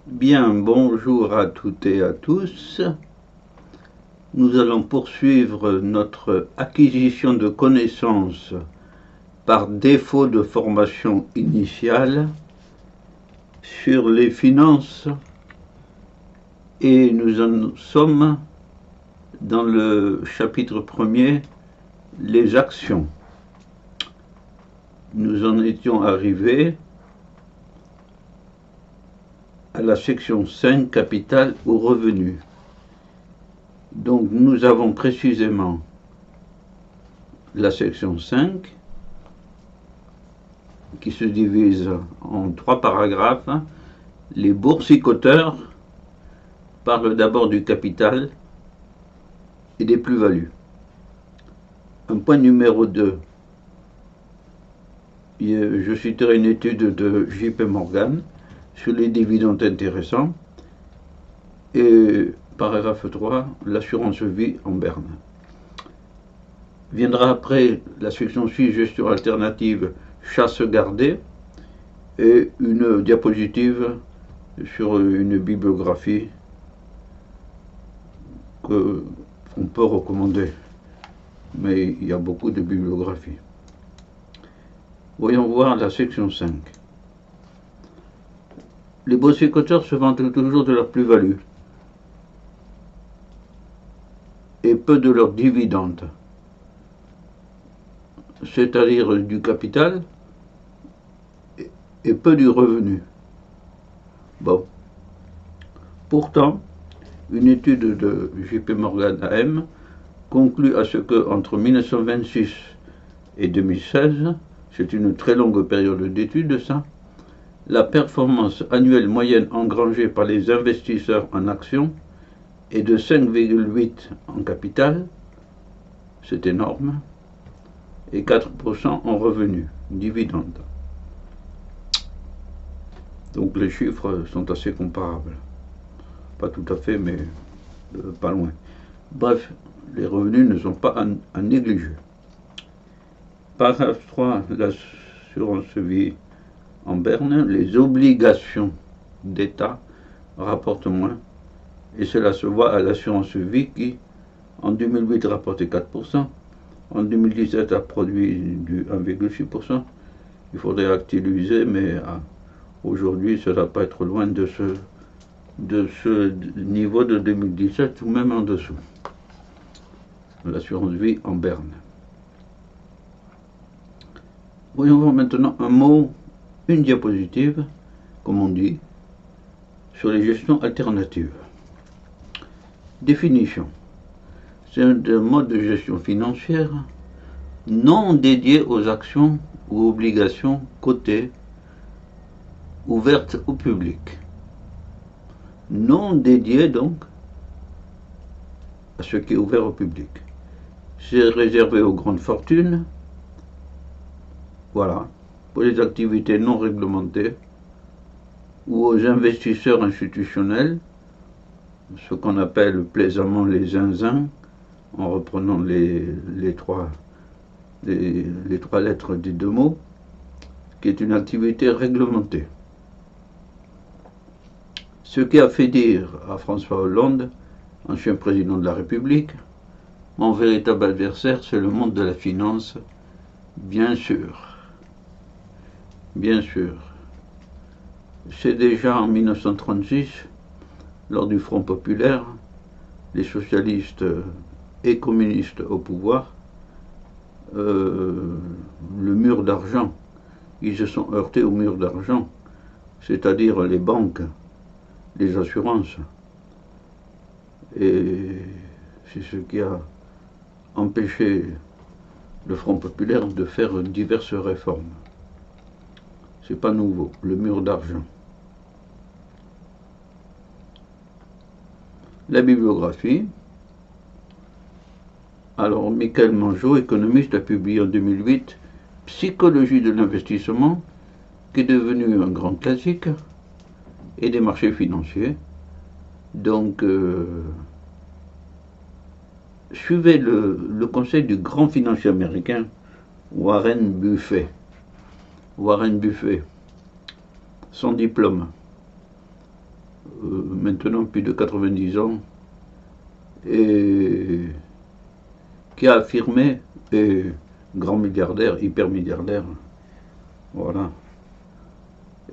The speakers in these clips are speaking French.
Bien, bonjour à toutes et à tous. Nous allons poursuivre notre acquisition de connaissances par défaut de formation initiale sur les finances et nous en sommes dans le chapitre 1er, les actions. Nous en étions arrivés à la section 5, capital ou revenu. Donc nous avons précisément la section 5 qui se divise en 3 paragraphes. Les boursicoteurs parlent d'abord du capital et des plus-values. Un point numéro 2. Je citerai une étude de JP Morgan sur les dividendes intéressants. Et paragraphe 3, l'assurance vie en berne. Viendra après la section 6, gestion alternative, chasse gardée, et une diapositive sur une bibliographie qu'on peut recommander. Mais il y a beaucoup de bibliographies. Voyons voir la section 5. Les boursicoteurs se vantent toujours de leur plus-value et peu de leurs dividendes, c'est-à-dire du capital et peu du revenu. Bon. Pourtant, une étude de JP Morgan AM conclut à ce que entre 1926 et 2016, c'est une très longue période d'études ça, la performance annuelle moyenne engrangée par les investisseurs en actions est de 5,8 en capital, c'est énorme, et 4% en revenus, dividendes. Donc les chiffres sont assez comparables. Pas tout à fait, mais pas loin. Bref, les revenus ne sont pas à négliger. Paragraphe 3, l'assurance vie en berne, les obligations d'État rapportent moins, et cela se voit à l'assurance vie qui, en 2008, rapportait 4%, en 2017 a produit du 1,6%. Il faudrait actualiser, mais aujourd'hui, ça ne va pas être loin de ce niveau de 2017 ou même en dessous. L'assurance vie en berne. Voyons voir maintenant un mot, une diapositive, comme on dit, sur les gestions alternatives. Définition. C'est un mode de gestion financière non dédié aux actions ou obligations cotées ouvertes au public. Non dédié donc à ce qui est ouvert au public. C'est réservé aux grandes fortunes, voilà, pour les activités non réglementées ou aux investisseurs institutionnels, ce qu'on appelle plaisamment les zinzins, en reprenant les trois lettres des deux mots, qui est une activité réglementée. Ce qui a fait dire à François Hollande, ancien président de la République, mon véritable adversaire, c'est le monde de la finance, bien sûr. Bien sûr. C'est déjà en 1936, lors du Front populaire, les socialistes et communistes au pouvoir, le mur d'argent, ils se sont heurtés au mur d'argent, c'est-à-dire les banques, les assurances. Et c'est ce qui a empêché le Front populaire de faire diverses réformes. C'est pas nouveau, le mur d'argent. La bibliographie. Alors, Michael Mangeot, économiste, a publié en 2008 Psychologie de l'investissement, qui est devenu un grand classique, et des marchés financiers. Donc, suivez le conseil du grand financier américain Warren Buffett. Warren Buffett, son diplôme. maintenant plus de 90 ans, et qui a affirmé, et grand milliardaire, hyper milliardaire, voilà,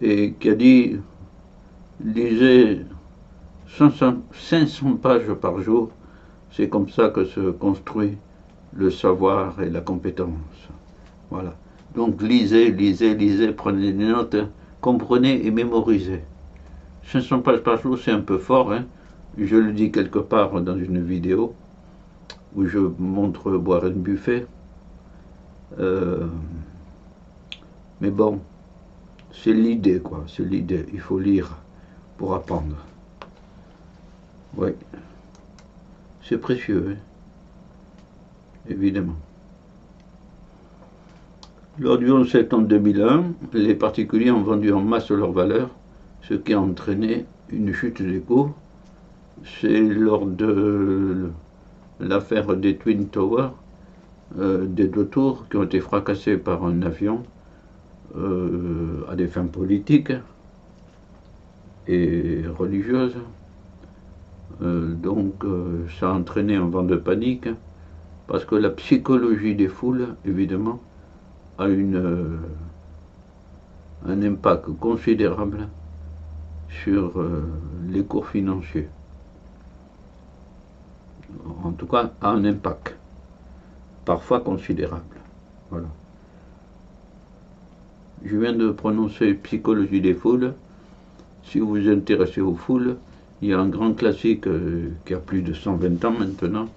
et qui a dit, lisez 500 pages par jour, c'est comme ça que se construit le savoir et la compétence. Voilà. Donc lisez, lisez, lisez, prenez des notes, comprenez et mémorisez. 500 pages par jour, c'est un peu fort, hein. Je le dis quelque part dans une vidéo où je montre Warren Buffett. Mais bon, c'est l'idée, quoi. C'est l'idée. Il faut lire pour apprendre. Oui. C'est précieux, hein. Évidemment. Lors du 11 septembre 2001, les particuliers ont vendu en masse leurs valeurs, ce qui a entraîné une chute des cours. C'est lors de l'affaire des Twin Towers, des deux tours qui ont été fracassées par un avion à des fins politiques et religieuses. Donc ça a entraîné un vent de panique, parce que la psychologie des foules, évidemment, a un impact considérable sur les cours financiers. En tout cas, a un impact, parfois considérable. Voilà. Je viens de prononcer psychologie des foules. Si vous vous intéressez aux foules, il y a un grand classique qui a plus de 120 ans maintenant,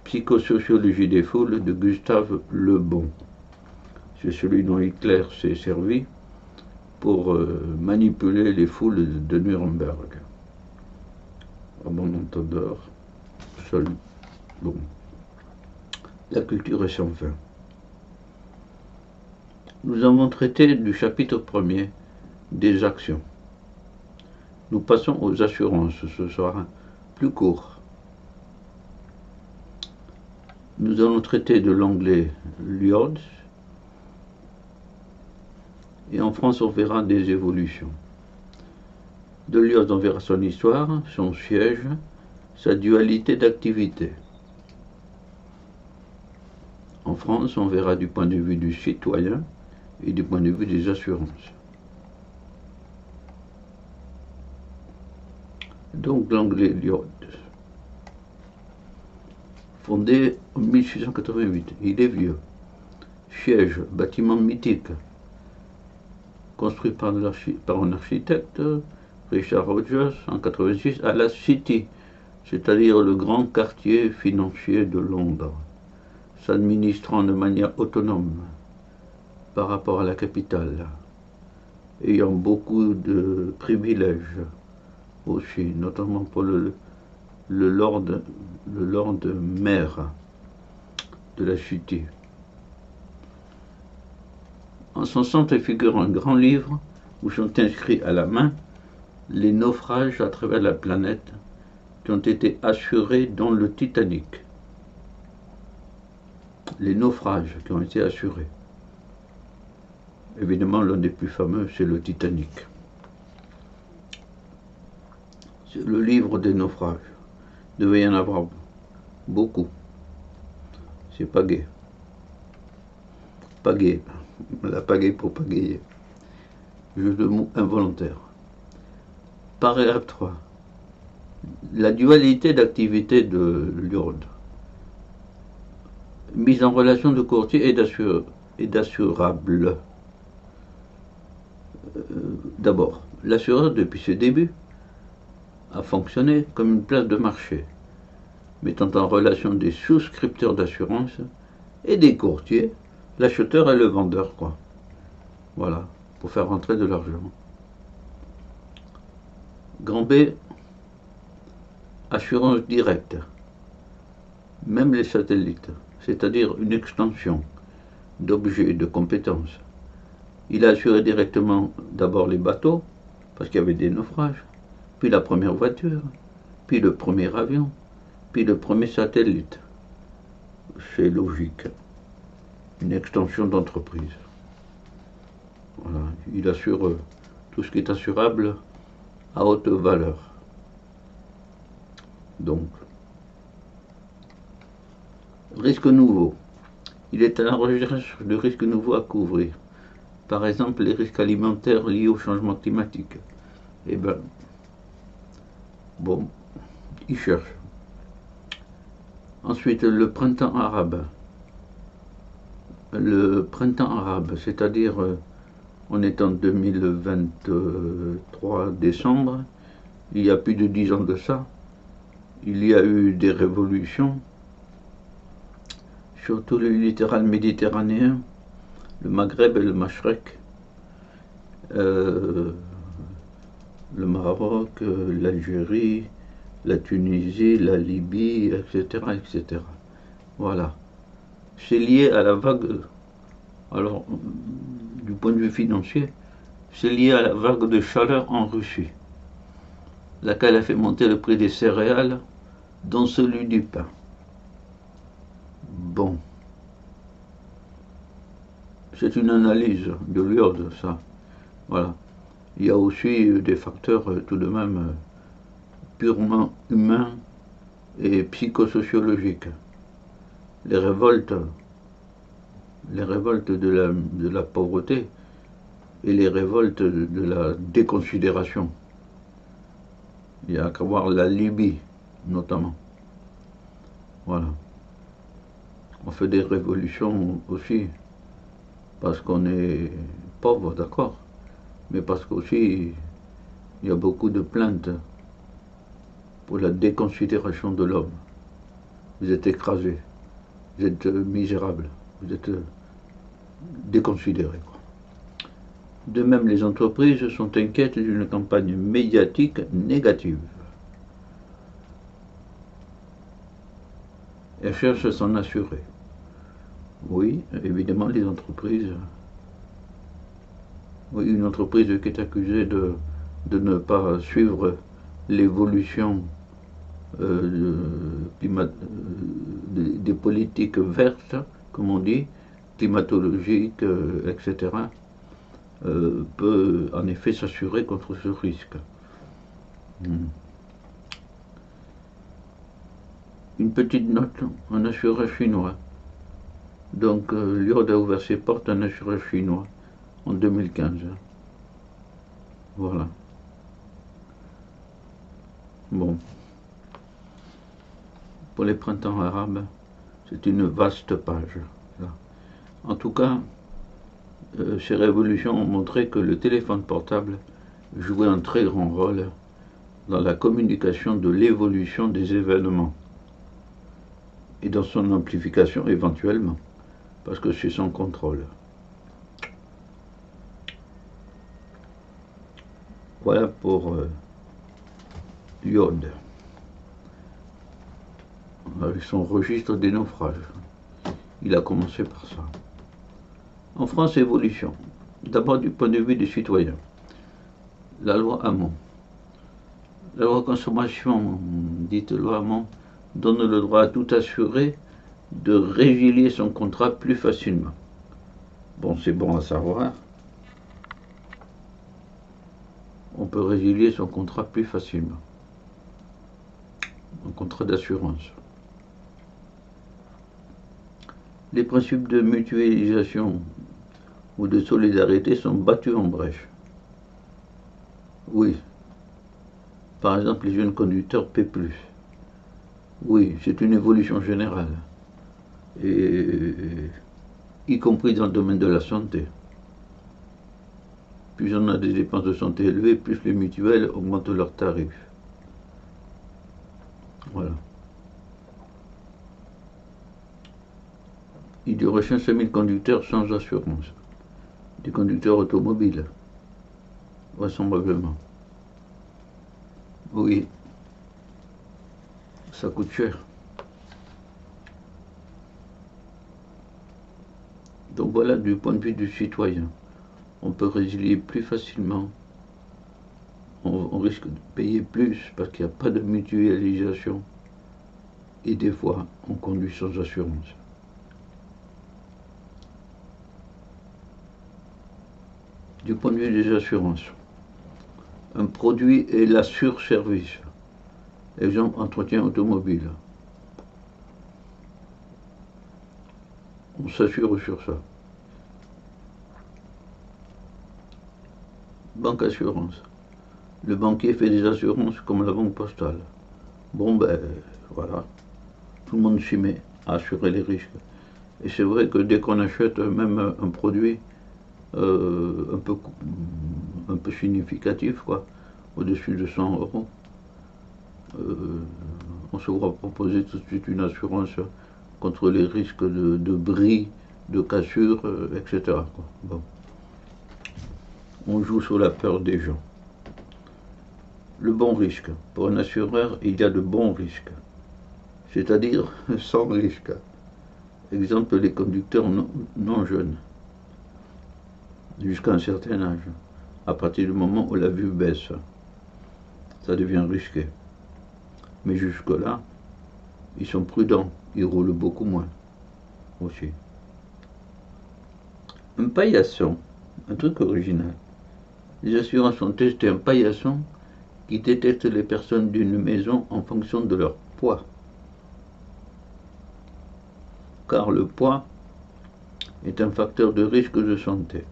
Psychosociologie des foules de Gustave Le Bon. C'est celui dont Hitler s'est servi pour manipuler les foules de Nuremberg. À bon entendeur, seul. Bon. La culture est sans fin. Nous avons traité du chapitre 1er des actions. Nous passons aux assurances, ce sera plus court. Nous allons traiter de l'anglais Lloyds, et en France on verra des évolutions. De Lloyds on verra son histoire, son siège, sa dualité d'activité. En France on verra du point de vue du citoyen et du point de vue des assurances. Donc l'anglais Lloyds, fondé en 1688, il est vieux. Siège, bâtiment mythique, construit par un architecte, Richard Rogers, en 86, à la City, c'est-à-dire le grand quartier financier de Londres, s'administrant de manière autonome par rapport à la capitale, ayant beaucoup de privilèges aussi, notamment pour le Lord Maire de la City. En son centre figure un grand livre où sont inscrits à la main les naufrages à travers la planète qui ont été assurés dans le Titanic. Les naufrages qui ont été assurés. Évidemment, l'un des plus fameux, c'est le Titanic. C'est le livre des naufrages. Il devait y en avoir beaucoup. C'est pas gai. Pagaie. La pagaie pour pagayer. Jeu de mots involontaire. Paragraphe 3. La dualité d'activité de Lloyds. Mise en relation de courtier et d'assurable. D'abord, l'assureur, depuis ses débuts, a fonctionné comme une place de marché, mettant en relation des souscripteurs d'assurance et des courtiers, l'acheteur et le vendeur, quoi. Voilà, pour faire rentrer de l'argent. Grand B, assurance directe, même les satellites, c'est-à-dire une extension d'objets et de compétences. Il a assuré directement d'abord les bateaux, parce qu'il y avait des naufrages, puis la première voiture, puis le premier avion, puis le premier satellite. C'est logique. Une extension d'entreprise. Voilà. Il assure tout ce qui est assurable à haute valeur. Donc, risque nouveau. Il est à la recherche de risques nouveaux à couvrir. Par exemple, les risques alimentaires liés au changement climatique. Eh ben, bon, il cherche. Ensuite, le printemps arabe. Le printemps arabe, c'est-à-dire, on est en 2023 décembre, il y a plus de 10 ans de ça, il y a eu des révolutions, surtout le littoral méditerranéen, le Maghreb et le Mashrek, le Maroc, l'Algérie, la Tunisie, la Libye, etc., etc. Voilà. C'est lié à la vague, alors, du point de vue financier, c'est lié à la vague de chaleur en Russie, laquelle a fait monter le prix des céréales, dont celui du pain. Bon, c'est une analyse de l'URD, ça. Voilà. Il y a aussi des facteurs tout de même purement humains et psychosociologiques. Les révoltes de la pauvreté et les révoltes de la déconsidération. Il y a qu'à voir la Libye, notamment. Voilà. On fait des révolutions aussi parce qu'on est pauvre, d'accord, mais parce qu'aussi il y a beaucoup de plaintes pour la déconsidération de l'homme. Vous êtes écrasé, vous êtes misérable, vous êtes déconsidéré. De même, les entreprises sont inquiètes d'une campagne médiatique négative. Elles cherchent à s'en assurer. Oui, évidemment, les entreprises. Oui, une entreprise qui est accusée de ne pas suivre l'évolution des politiques vertes, comme on dit, climatologiques, etc., peut en effet s'assurer contre ce risque. Une petite note, un assureur chinois. Donc, l'URD a ouvert ses portes à un assureur chinois en 2015. Voilà. Bon. Pour les printemps arabes, c'est une vaste page. En tout cas, ces révolutions ont montré que le téléphone portable jouait un très grand rôle dans la communication de l'évolution des événements et dans son amplification éventuellement, parce que c'est sans contrôle. Voilà pour Iode, avec son registre des naufrages. Il a commencé par ça. En France, évolution. D'abord du point de vue des citoyens. La loi Hamon. La loi consommation, dite loi Hamon, donne le droit à tout assuré de résilier son contrat plus facilement. Bon, c'est bon à savoir. On peut résilier son contrat plus facilement. Un contrat d'assurance. Les principes de mutualisation ou de solidarité sont battus en brèche. Oui. Par exemple, les jeunes conducteurs paient plus. Oui, c'est une évolution générale. Et y compris dans le domaine de la santé. Plus on a des dépenses de santé élevées, plus les mutuelles augmentent leurs tarifs. Voilà. Il y aurait 500 000 conducteurs sans assurance. Des conducteurs automobiles, vraisemblablement. Oui, ça coûte cher. Donc voilà, du point de vue du citoyen, on peut résilier plus facilement. On risque de payer plus parce qu'il n'y a pas de mutualisation. Et des fois, on conduit sans assurance. Du point de vue des assurances, un produit et la sur-service. Exemple, entretien automobile. On s'assure sur ça. Banque assurance. Le banquier fait des assurances comme la banque postale. Bon, ben voilà, tout le monde s'y met à assurer les risques. Et c'est vrai que dès qu'on achète même un produit un peu significatif, quoi, au-dessus de 100 euros, on se voit proposer tout de suite une assurance contre les risques de bris, de cassure, etc. Quoi. Bon. On joue sur la peur des gens. Le bon risque. Pour un assureur, il y a de bons risques, c'est-à-dire sans risque. Exemple, les conducteurs non jeunes, jusqu'à un certain âge. À partir du moment où la vue baisse, ça devient risqué. Mais jusque-là, ils sont prudents, ils roulent beaucoup moins aussi. Un paillasson, un truc original. Les assurances ont testé un paillasson qui détecte les personnes d'une maison en fonction de leur poids. Car le poids est un facteur de risque de santé.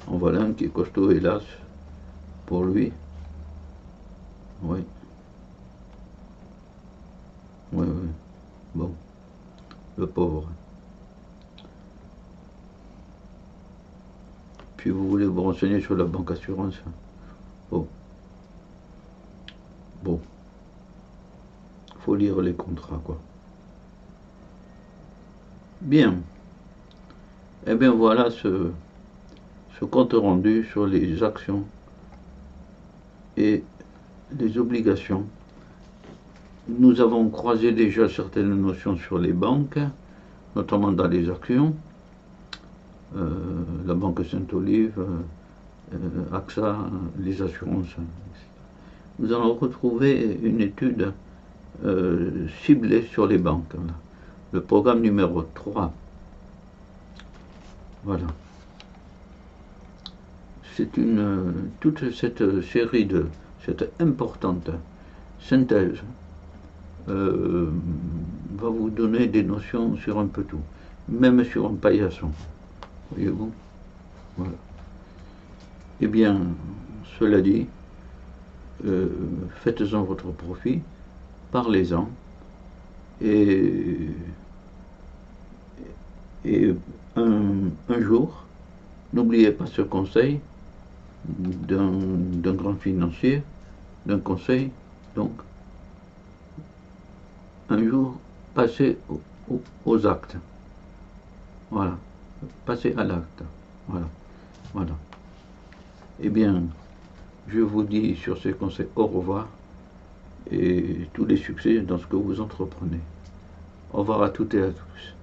En voilà un qui est costaud, hélas, pour lui. Oui. Oui, oui. Bon. Le pauvre. Puis vous voulez vous renseigner sur la banque assurance. Bon. Bon. Faut lire les contrats, quoi. Bien. Eh bien voilà ce compte rendu sur les actions et les obligations. Nous avons croisé déjà certaines notions sur les banques, notamment dans les actions, la Banque Saint-Olive, AXA, les assurances. Nous allons retrouver une étude ciblée sur les banques, le programme numéro 3. Voilà. C'est toute cette série cette importante synthèse va vous donner des notions sur un peu tout, même sur un paillasson. Voyez-vous? Voilà. Eh bien, cela dit, faites-en votre profit, parlez-en, et un jour, n'oubliez pas ce conseil d'un grand financier, d'un conseil, donc, un jour, passez aux actes. Voilà. Passez à l'acte. Voilà. Voilà. Eh bien, je vous dis sur ces conseils au revoir et tous les succès dans ce que vous entreprenez. Au revoir à toutes et à tous.